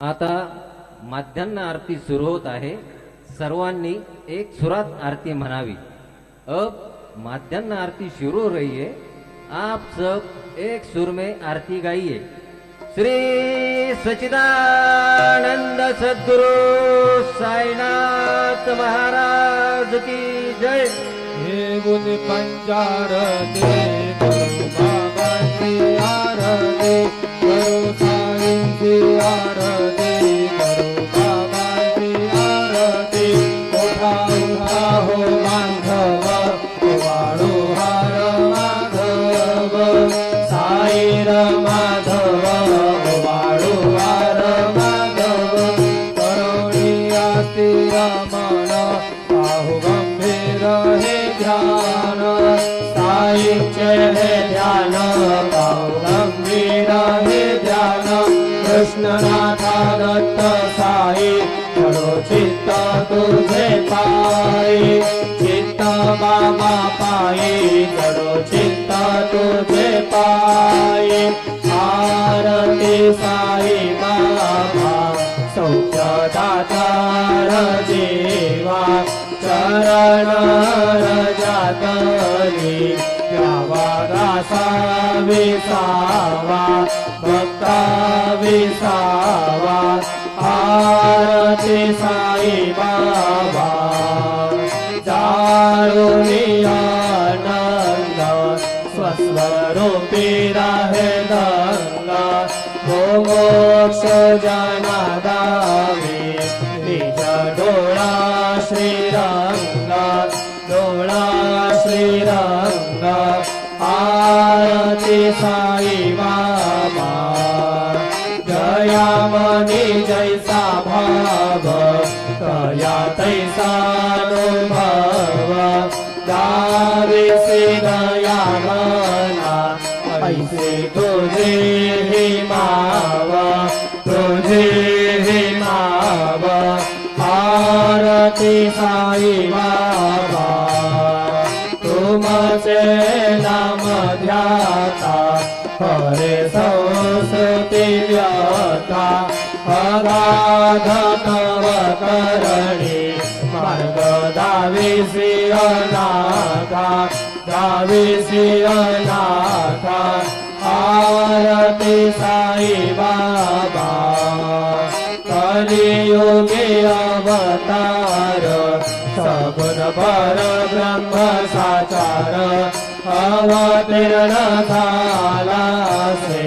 आता माध्यान्ह आरती सुरू होत आहे। सर्वांनी एक सुरात आरती म्हणावी। अब माध्यान्ह आरती शुरू हो रही है। आप सब एक सुर में आरती गाइए। श्री सच्चिदानंद सद्गुरु साईनाथ महाराज की जय। हे गुण पंचार दे गुरु बाबा की आरती, गुरु साईं की आरती, गुरु बाबा की आरती। उठा उठा हो माधव, वाळू हार माधव, साई माधव, वाळू हार माधव। करुणी आस्ती रमण, पाहु गंभीर हे ध्यान, साईचे हे ध्यान, पाहु गंभीर हे ध्यान। कृष्णनाथा दत्त साई, धरो चित्त तुझे पायी, चित्त बाबा पायी, धरो चित्त तुझे पायी। आरती साई बाबा, सौख्यदातार जीवा, चरण रजातली द्यावा दासा विसावा, भक्ता विसावा। आरती साई बाबा, जाळूनी आनंद, स्वस्वरूपी राहे गंगा। मोक्ष जना दावी, निज डोळा श्रीरंगा, डोळा श्रीरंगा। आरती साई बाबा, जयामनी जैसा भाव, तया तैसा अनुभव। दाविसी दया मना, ऐसे तुझे ही मावा, तुझे ही मावा। आरती साई बाबा, तुमचे नाम ध्याता, हरे संस्कृती व्यथा। अगाध तव करणी, मार्ग दाविसी अनाथा, दाविसी अनाथा। आरती साई बाबा, कलियुगी अवतार, सगुण पर ब्रह्म साचार, अवतीर्ण झाला से।